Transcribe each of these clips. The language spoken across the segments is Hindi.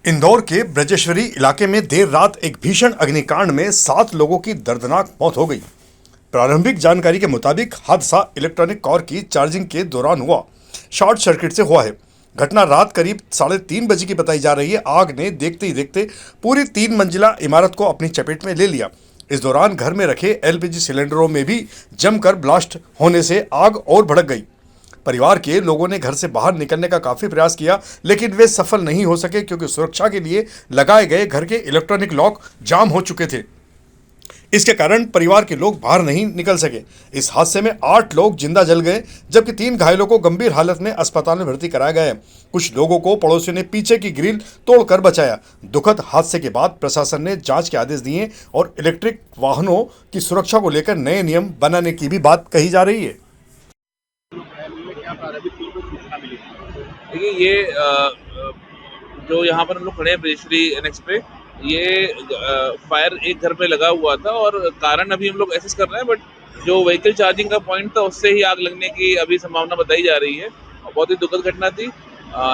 इंदौर के ब्रजेश्वरी इलाके में देर रात एक भीषण अग्निकांड में 7 लोगों की दर्दनाक मौत हो गई। प्रारंभिक जानकारी के मुताबिक हादसा इलेक्ट्रॉनिक कार की चार्जिंग के दौरान हुआ। शॉर्ट सर्किट से हुआ है। घटना रात करीब 3:30 बजे की बताई जा रही है। आग ने देखते ही देखते पूरी 3 मंजिला इमारत को अपनी चपेट में ले लिया। इस दौरान घर में रखे एलपीजी सिलेंडरों में भी जमकर ब्लास्ट होने से आग और भड़क गई। परिवार के लोगों ने घर से बाहर निकलने का काफी प्रयास किया, लेकिन वे सफल नहीं हो सके क्योंकि सुरक्षा के लिए लगाए गए घर के इलेक्ट्रॉनिक लॉक जाम हो चुके थे। इसके कारण परिवार के लोग बाहर नहीं निकल सके। इस हादसे में 8 लोग जिंदा जल गए, जबकि 3 घायलों को गंभीर हालत में अस्पताल में भर्ती कराया गया है। कुछ लोगों को पड़ोसियों ने पीछे की ग्रिल तोड़कर बचाया। दुखद हादसे के बाद प्रशासन ने जांच के आदेश दिए और इलेक्ट्रिक वाहनों की सुरक्षा को लेकर नए नियम बनाने की भी बात कही जा रही है। देखिए ये जो यहाँ पर हम लोग खड़े हैं ब्रजेश्वरी एनेक्स पे, ये फायर एक घर पे लगा हुआ था और कारण अभी हम लोग एसेस कर रहे हैं, बट जो व्हीकल चार्जिंग का पॉइंट था उससे ही आग लगने की अभी संभावना बताई जा रही है। और बहुत ही दुखद घटना थी।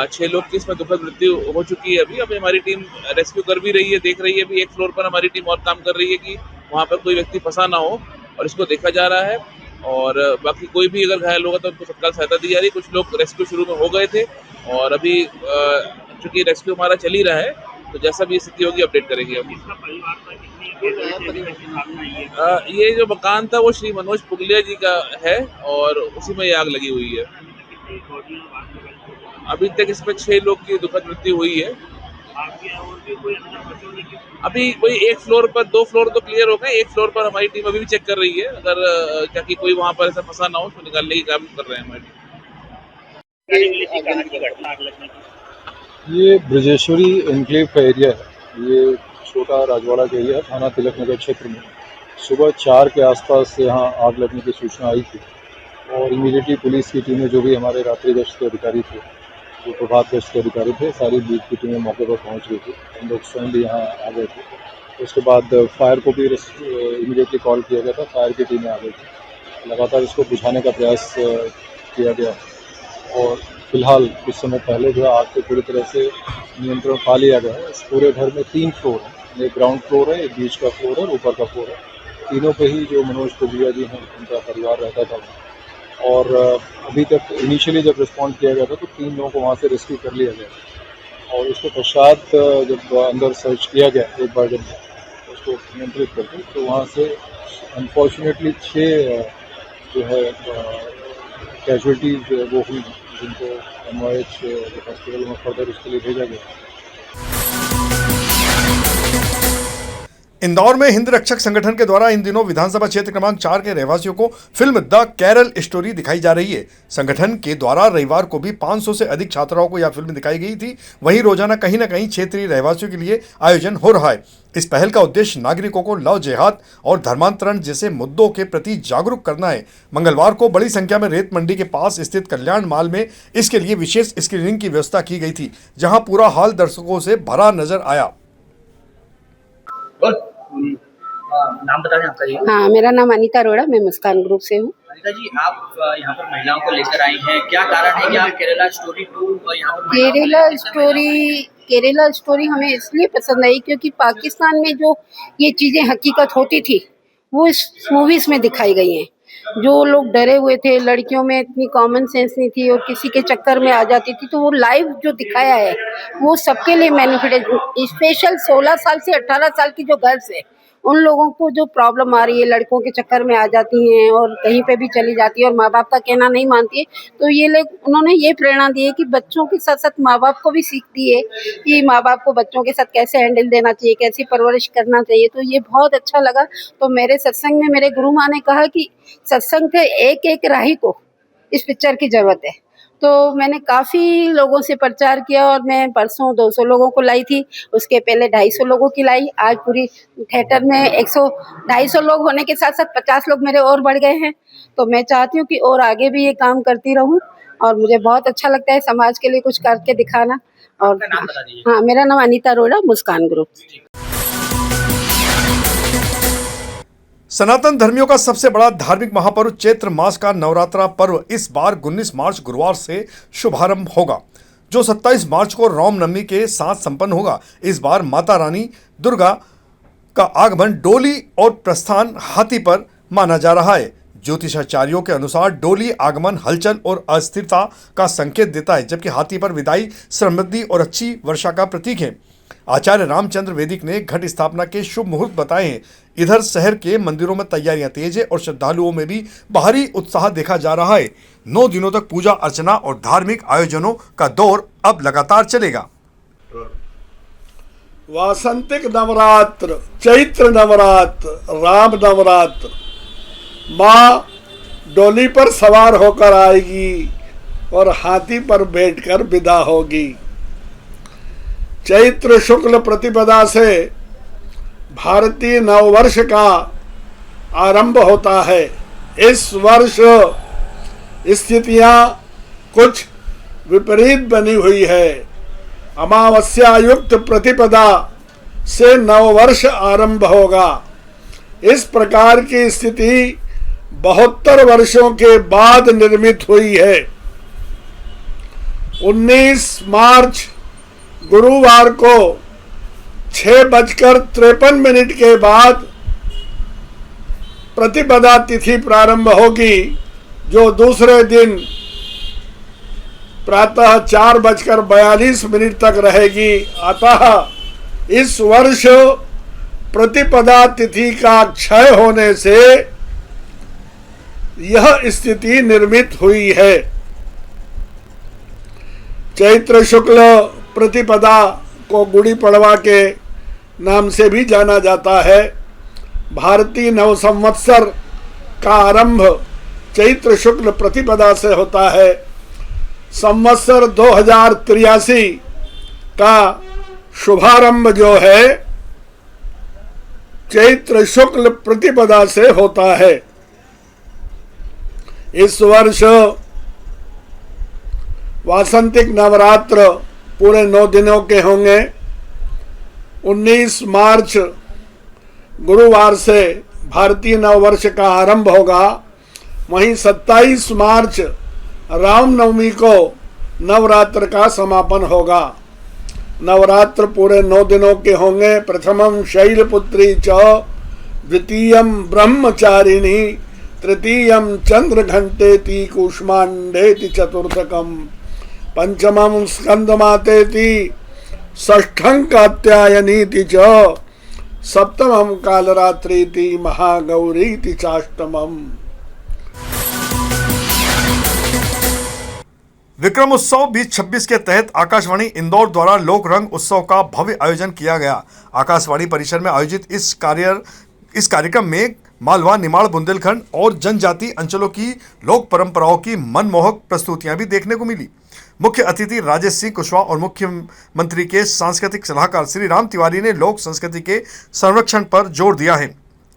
6 लोग की इसमें दुखद मृत्यु हो चुकी है। अभी हमारी टीम रेस्क्यू कर भी रही है, देख रही है। अभी एक फ्लोर पर हमारी टीम और काम कर रही है कि वहाँ पर कोई व्यक्ति फंसा ना हो, और इसको देखा जा रहा है। और बाकी कोई भी अगर घायल होगा तो उनको तत्काल सहायता दी जा रही है। कुछ लोग रेस्क्यू शुरू में हो गए थे और अभी चूंकि रेस्क्यू हमारा चल ही रहा है, तो जैसा भी स्थिति होगी अपडेट करेंगे हम। ये जो मकान था वो श्री मनोज पुगलिया जी का है और उसी में ये आग लगी हुई है। अभी तक इसमें 6 लोग की दुखद मृत्यु हुई है। अभी वही एक फ्लोर पर, 2 फ्लोर तो क्लियर हो गए, एक फ्लोर पर हमारी टीम अभी भी चेक कर रही है। अगर ताकि कोई वहाँ पर ऐसा फंसा ना हो तो निकालने की काम कर रहे हैं हमारी टीम। ये ब्रजेश्वरी एनक्लेव का एरिया है। ये छोटा राजवाड़ा का एरिया है, थाना तिलक नगर क्षेत्र में। सुबह 4 के आसपास यहाँ आग लगने की सूचना आई थी और इमीडिएटली पुलिस की टीमें, जो भी हमारे रात्रि गश्त के अधिकारी थे, जो प्रभात गश्त के अधिकारी थे, सारी बीट की टीमें मौके पर पहुँच गई थी। हम लोग स्वयं भी यहाँ आ गए थे। उसके बाद फायर को भी इमीडिएटली कॉल किया गया था, फायर की टीमें आ गई थी। लगातार इसको बुझाने का प्रयास किया गया और फिलहाल कुछ समय पहले जो है आग को पूरी तरह से नियंत्रण पा लिया गया है। इस पूरे घर में 3 फ्लोर हैं। एक ग्राउंड फ्लोर है, एक बीच का फ्लोर है और ऊपर का फ्लोर है। तीनों पे ही जो मनोज पुगलिया जी हैं उनका परिवार रहता था। और अभी तक इनिशियली जब रिस्पॉन्ड किया गया था तो 3 लोगों को वहाँ से रेस्क्यू कर लिया गया और उसके पश्चात जब अंदर सर्च किया गया एक बार, जब उसको नियंत्रित करके, तो वहाँ से अनफॉर्चुनेटली 6 जो है कैजुअलिटीज वो हुई, जिनको MOH हॉस्पिटल में फर्दर उसके लिए भेजा गया। इंदौर में हिंद रक्षक संगठन के द्वारा इन दिनों विधानसभा क्षेत्र क्रमांक 4 के रहवासियों को फिल्म द कैरल स्टोरी दिखाई जा रही है। संगठन के द्वारा रविवार को भी 500 से अधिक छात्राओं को यह फिल्म दिखाई गई थी। वहीं रोजाना कहीं न कहीं क्षेत्रीय रहवासियों के लिए आयोजन हो रहा है। इस पहल का उद्देश्य नागरिकों को लव जेहाद और धर्मांतरण जैसे मुद्दों के प्रति जागरूक करना है। मंगलवार को बड़ी संख्या में रेत मंडी के पास स्थित कल्याण माल में इसके लिए विशेष स्क्रीनिंग की व्यवस्था की गई थी, जहां पूरा हॉल दर्शकों से भरा नजर आया। नाम बता दें आपका जी। हाँ, मेरा नाम अनीता अरोड़ा, मैं मुस्कान ग्रुप से हूँ। अनीता जी, आप यहाँ पर महिलाओं को लेकर आई हैं, क्या कारण है कि आप केरला स्टोरी 2 यहाँ पर केरला स्टोरी हमें इसलिए पसंद आई क्योंकि पाकिस्तान में जो ये चीज़ें हकीकत होती थी वो इस मूवीज़ में दिखाई गई हैं। जो लोग डरे हुए थे, लड़कियों में इतनी कॉमन सेंस नहीं थी और किसी के चक्कर में आ जाती थी, तो वो लाइव जो दिखाया है वो सबके लिए बेनिफिट है। स्पेशल 16 साल से 18 साल की जो गर्ल्स है, उन लोगों को जो प्रॉब्लम आ रही है, लड़कों के चक्कर में आ जाती हैं और कहीं पे भी चली जाती है और माँ बाप का कहना नहीं मानती है, तो ये लोग, उन्होंने ये प्रेरणा दी है कि बच्चों के साथ साथ माँ बाप को भी सीख दी है कि माँ बाप को बच्चों के साथ कैसे हैंडल देना चाहिए, कैसी परवरिश करना चाहिए। तो ये बहुत अच्छा लगा। तो मेरे सत्संग में मेरे गुरु माँ ने कहा कि सत्संग के एक एक राही को इस पिक्चर की ज़रूरत है। तो मैंने काफ़ी लोगों से प्रचार किया और मैं परसों 200 लोगों को लाई थी, उसके पहले 250 लोगों की लाई। आज पूरी थिएटर में 250 लोग होने के साथ साथ 50 लोग मेरे और बढ़ गए हैं। तो मैं चाहती हूँ कि और आगे भी ये काम करती रहूँ और मुझे बहुत अच्छा लगता है समाज के लिए कुछ करके दिखाना। और हाँ, मेरा नाम अनीता अरोड़ा, मुस्कान ग्रुप। सनातन धर्मियों का सबसे बड़ा धार्मिक महापर्व चैत्र मास का नवरात्रा पर्व इस बार 19 मार्च गुरुवार से शुभारंभ होगा। जो 27 मार्च को रामनवमी के साथ संपन्न होगा। इस बार माता रानी दुर्गा का आगमन डोली और प्रस्थान हाथी पर माना जा रहा है। ज्योतिषाचार्यों के अनुसार डोली आगमन हलचल और अस्थिरता का संकेत देता है, जबकि हाथी पर विदाई समृद्धि और अच्छी वर्षा का प्रतीक है। आचार्य रामचंद्र वैदिक ने घट स्थापना के शुभ मुहूर्त बताए हैं। इधर शहर के मंदिरों में तैयारियां तेज है और श्रद्धालुओं में भी बाहरी उत्साह देखा जा रहा है। 9 दिनों तक पूजा अर्चना और धार्मिक आयोजनों का दौर अब लगातार चलेगा। वासंतिक नवरात्र, चैत्र नवरात्र, राम नवरात्र, माँ डोली पर सवार होकर आएगी और हाथी पर बैठकर विदा होगी। चैत्र शुक्ल प्रतिपदा से भारतीय नववर्ष का आरंभ होता है। इस वर्ष स्थितियां कुछ विपरीत बनी हुई है। अमावस्या युक्त प्रतिपदा से नववर्ष आरंभ होगा। इस प्रकार की स्थिति 72 वर्षों के बाद निर्मित हुई है। 19 मार्च गुरुवार को 6:53 के बाद प्रतिपदा तिथि प्रारंभ होगी, जो दूसरे दिन प्रातः 4:42 तक रहेगी। अतः इस वर्ष प्रतिपदा तिथि का क्षय होने से यह स्थिति निर्मित हुई है। चैत्र शुक्ल प्रतिपदा को गुड़ी पड़वा के नाम से भी जाना जाता है। भारतीय नव संवत्सर का आरंभ चैत्र शुक्ल प्रतिपदा से होता है। संवत्सर 2083 का शुभारंभ जो है चैत्र शुक्ल प्रतिपदा से होता है। इस वर्ष वासंतिक नवरात्र पूरे 9 दिनों के होंगे। 19 मार्च गुरुवार से भारतीय नववर्ष का आरंभ होगा। वहीं 27 मार्च रामनवमी को नवरात्र का समापन होगा। नवरात्र पूरे 9 दिनों के होंगे। प्रथमम शैलपुत्री च, द्वितीयम ब्रह्मचारिणी, तृतीयम चंद्रघंटेति कूष्मांडेति चतुर्थकम, पंचमं स्कंदमातेति, षष्ठं कात्यायनीति च, सप्तमं कालरात्रीति, महागौरीति चाष्टमम। विक्रम उत्सव 2026 के तहत आकाशवाणी इंदौर द्वारा लोक रंग उत्सव का भव्य आयोजन किया गया। आकाशवाणी परिसर में आयोजित इस कार्यक्रम में मालवा, निमाड़, बुंदेलखंड और जनजाति अंचलों की लोक परंपराओं की मनमोहक प्रस्तुतियां भी देखने को मिली। मुख्य अतिथि राजेश सिंह कुशवाहा और मुख्यमंत्री के सांस्कृतिक सलाहकार श्री राम तिवारी ने लोक संस्कृति के संरक्षण पर जोर दिया है।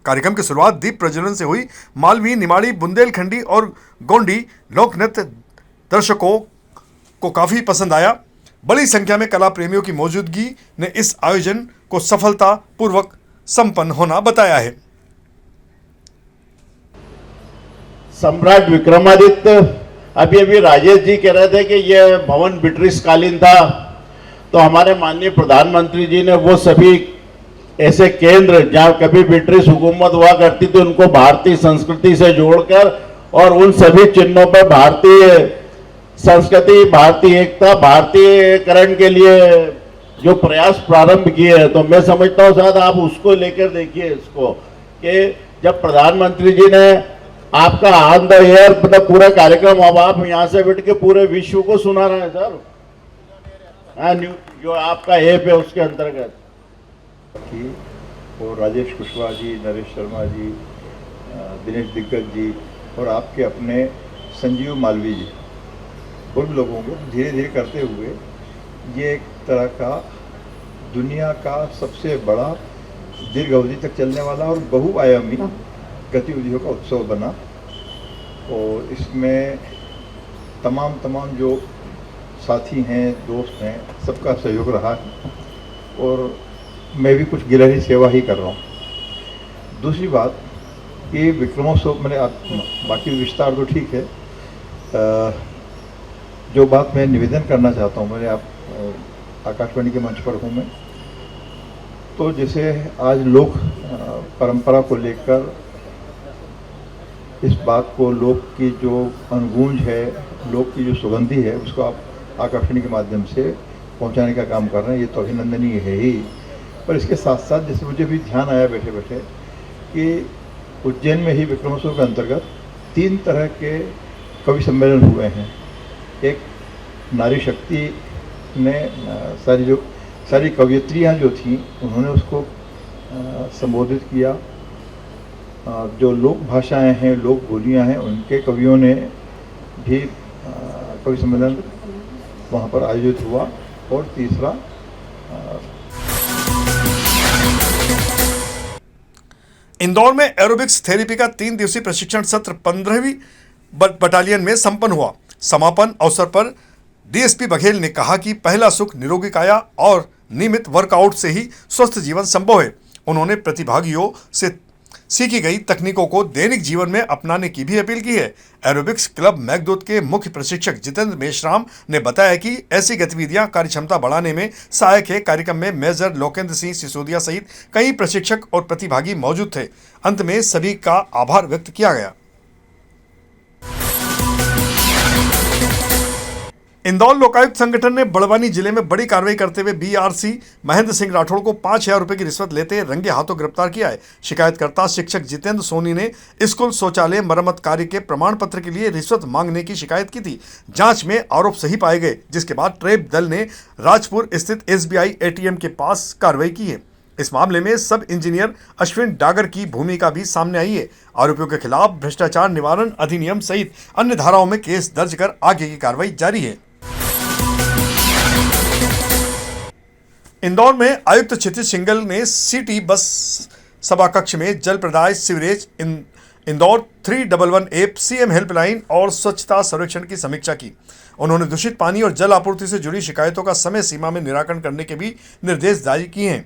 कार्यक्रम की शुरुआत दीप प्रज्वलन से हुई। मालवी, निमाड़ी, बुंदेलखंडी और गोंडी लोक नृत्य दर्शकों को काफी पसंद आया। बड़ी संख्या में कला प्रेमियों की मौजूदगी ने इस आयोजन को सफलतापूर्वक संपन्न होना बताया है। सम्राट विक्रमादित्य, अभी राजेश जी कह रहे थे कि यह भवन ब्रिटिश कालीन था, तो हमारे माननीय प्रधानमंत्री जी ने वो सभी ऐसे केंद्र जहाँ कभी ब्रिटिश हुकूमत हुआ करती थी उनको भारतीय संस्कृति से जोड़कर और उन सभी चिन्हों पर भारतीय संस्कृति, भारतीय एकता, भारतीयकरण के लिए जो प्रयास प्रारंभ किए हैं, तो मैं समझता हूँ शायद आप उसको लेकर देखिए इसको कि जब प्रधानमंत्री जी ने आपका ऑन द एयर मतलब पूरा कार्यक्रम अब आप यहाँ से बैठ के पूरे विश्व को सुना रहे हैं सर, जो आपका ऐप है उसके अंतर्गत। और राजेश कुशवाहा जी, नरेश शर्मा जी, दिनेश दिग्गज जी और आपके अपने संजीव मालवी जी, उन लोगों को धीरे धीरे करते हुए ये एक तरह का दुनिया का सबसे बड़ा दीर्घ अवधि तक चलने वाला और बहुआयामी गतिविधियों का उत्सव बना। और इसमें तमाम जो साथी हैं, दोस्त हैं, सबका सहयोग रहा है और मैं भी कुछ गिलहरी सेवा ही कर रहा हूँ। दूसरी बात, ये विक्रमोत्सव मैंने बाकी विस्तार तो ठीक है, जो बात मैं निवेदन करना चाहता हूँ, मैंने आप आकाशवाणी के मंच पर हूँ मैं, तो जैसे आज लोग परंपरा को लेकर इस बात को, लोक की जो अनुगूंज है, लोक की जो सुगंधी है, उसको आप आकाशवाणी के माध्यम से पहुंचाने का काम कर रहे हैं, ये तो अभिनंदनीय है ही। पर इसके साथ साथ जैसे मुझे भी ध्यान आया बैठे बैठे कि उज्जैन में ही विक्रमोत्सव के अंतर्गत 3 तरह के कवि सम्मेलन हुए हैं। एक नारी शक्ति ने सारी कवयित्रियाँ जो थीं उन्होंने उसको संबोधित किया। जो लोक भाषाएं हैं, लोक बोलियां हैं, उनके कवियों ने भी कवि सम्मेलन वहाँ पर आयोजित हुआ। और तीसरा इंदौर में एरोबिक्स थेरेपी का 3 दिवसीय प्रशिक्षण सत्र 15वीं बटालियन में संपन्न हुआ। समापन अवसर पर डीएसपी बघेल ने कहा कि पहला सुख निरोगी काया और नियमित वर्कआउट से ही स्वस्थ जीवन संभव है। उन्होंने प्रतिभागियों से सीखी गई तकनीकों को दैनिक जीवन में अपनाने की भी अपील की है। एरोबिक्स क्लब मैघदूत के मुख्य प्रशिक्षक जितेंद्र मेश्राम ने बताया कि ऐसी गतिविधियां कार्यक्षमता बढ़ाने में सहायक है। कार्यक्रम में मेजर लोकेंद्र सिंह सिसोदिया सहित कई प्रशिक्षक और प्रतिभागी मौजूद थे। अंत में सभी का आभार व्यक्त किया गया। इंदौर लोकायुक्त संगठन ने बड़वानी जिले में बड़ी कार्रवाई करते हुए बीआरसी महेंद्र सिंह राठौड़ को 5,000 रुपए की रिश्वत लेते रंगे हाथों गिरफ्तार किया है। शिकायतकर्ता शिक्षक जितेंद्र सोनी ने स्कूल शौचालय मरम्मत कार्य के प्रमाण पत्र के लिए रिश्वत मांगने की शिकायत की थी। जांच में आरोप सही पाए गए, जिसके बाद ट्रेप दल ने राजपुर स्थित एसबीआई एटीएम के पास कार्रवाई की है। इस मामले में सब इंजीनियर अश्विन डागर की भूमिका भी सामने आई है। आरोपियों के खिलाफ भ्रष्टाचार निवारण अधिनियम सहित अन्य धाराओं में केस दर्ज कर आगे की कार्रवाई जारी है। इंदौर में आयुक्त क्षितिज सिंघल ने सिटी बस सभा कक्ष में जल प्रदाय, सीवरेज, इंदौर 311 सीएम हेल्पलाइन और स्वच्छता सर्वेक्षण की समीक्षा की। उन्होंने दूषित पानी और जल आपूर्ति से जुड़ी शिकायतों का समय सीमा में निराकरण करने के भी निर्देश जारी किए हैं।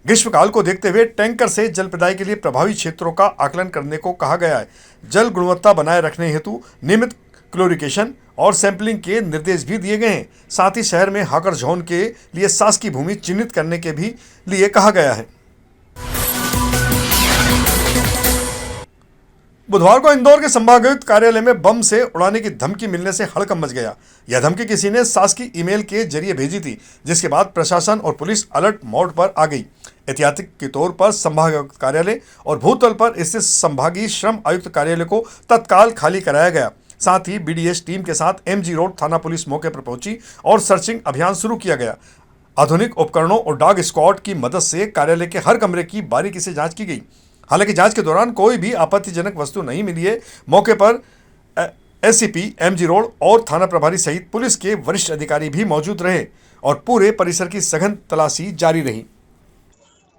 ग्रीष्मकाल को देखते हुए टैंकर से जल प्रदाय के लिए प्रभावी क्षेत्रों का आकलन करने को कहा गया है। जल गुणवत्ता बनाए रखने हेतु नियमित क्लोरिकेशन और सैंपलिंग के निर्देश भी दिए गए हैं। साथ ही शहर में हाकर जोन के लिए शासकीय भूमि चिन्हित करने के भी लिए कहा गया है। बुधवार को इंदौर के संभागायुक्त कार्यालय में बम से उड़ाने की धमकी मिलने से हड़कंप मच गया। यह धमकी किसी ने शासकीय ईमेल के जरिए भेजी थी, जिसके बाद प्रशासन और पुलिस अलर्ट मोड पर आ गई। एहतियाती के तौर पर संभागायुक्त कार्यालय और भूतल पर स्थित संभागीय श्रम आयुक्त कार्यालय को तत्काल खाली कराया गया। साथ ही बीडीएस टीम के साथ एमजी रोड थाना पुलिस मौके पर पहुंची और सर्चिंग अभियान शुरू किया गया। आधुनिक उपकरणों और डॉग स्क्वाड की मदद से कार्यालय के हर कमरे की बारीकी से जांच की गई। हालांकि जांच के दौरान कोई भी आपत्तिजनक वस्तु नहीं मिली है। मौके पर एससीपी, एमजी रोड और थाना प्रभारी सहित पुलिस के वरिष्ठ अधिकारी भी मौजूद रहे और पूरे परिसर की सघन तलाशी जारी रही।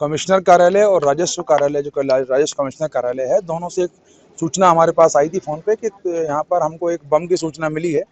कमिश्नर कार्यालय और राजस्व कार्यालय, जो राजस्व कमिश्नर कार्यालय है, दोनों से एक सूचना हमारे पास आई थी फ़ोन पे कि यहाँ पर हमको एक बम की सूचना मिली है,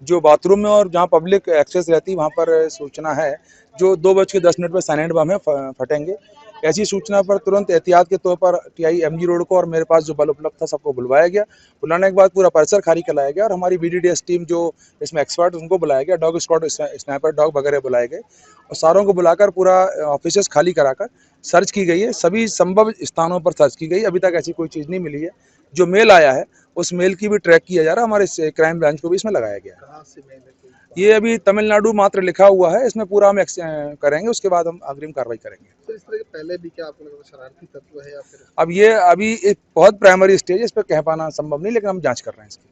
जो बाथरूम में और जहाँ पब्लिक एक्सेस रहती है वहाँ पर सूचना है, जो 2:10 पर साइलेंट बम है, फटेंगे। ऐसी सूचना पर तुरंत एहतियात के तौर पर टीआई एमजी रोड को और मेरे पास जो बल उपलब्ध था सबको बुलवाया गया। बुलाने के बाद पूरा परिसर खाली कराया गया और हमारी बीडीडीएस टीम जो इसमें एक्सपर्ट उनको बुलाया गया, डॉग स्क्वाड, स्नाइपर डॉग वगैरह बुलाए गए और सारों को बुलाकर पूरा ऑफिसेस खाली कराकर सर्च की गई है। सभी संभव स्थानों पर सर्च की गई। अभी तक ऐसी कोई चीज़ नहीं मिली है। जो मेल आया है उस मेल की भी ट्रैक किया जा रहा है। हमारे क्राइम ब्रांच को भी इसमें लगाया गया है। ये अभी तमिलनाडु मात्र लिखा हुआ है, इसमें पूरा हम करेंगे, उसके बाद हम अग्रिम कार्रवाई करेंगे। तो इस तरह के पहले भी क्या आपको लगा शरारती तत्व है या फिर? अब ये अभी एक बहुत प्राइमरी स्टेज है, इस पर कह पाना संभव नहीं, लेकिन हम जांच कर रहे हैं इसकी।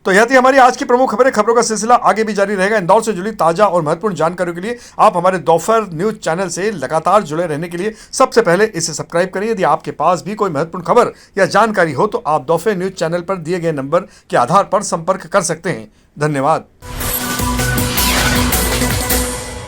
तो यह थी हमारी आज की प्रमुख खबरें। खबरों का सिलसिला आगे भी जारी रहेगा। इंदौर से जुड़ी ताजा और महत्वपूर्ण जानकारियों के लिए आप हमारे दोपहर न्यूज चैनल से लगातार जुड़े रहने के लिए सबसे पहले इसे सब्सक्राइब करें। यदि आपके पास भी कोई महत्वपूर्ण खबर या जानकारी हो तो आप दोपहर न्यूज चैनल पर दिए गए नंबर के आधार पर संपर्क कर सकते हैं। धन्यवाद।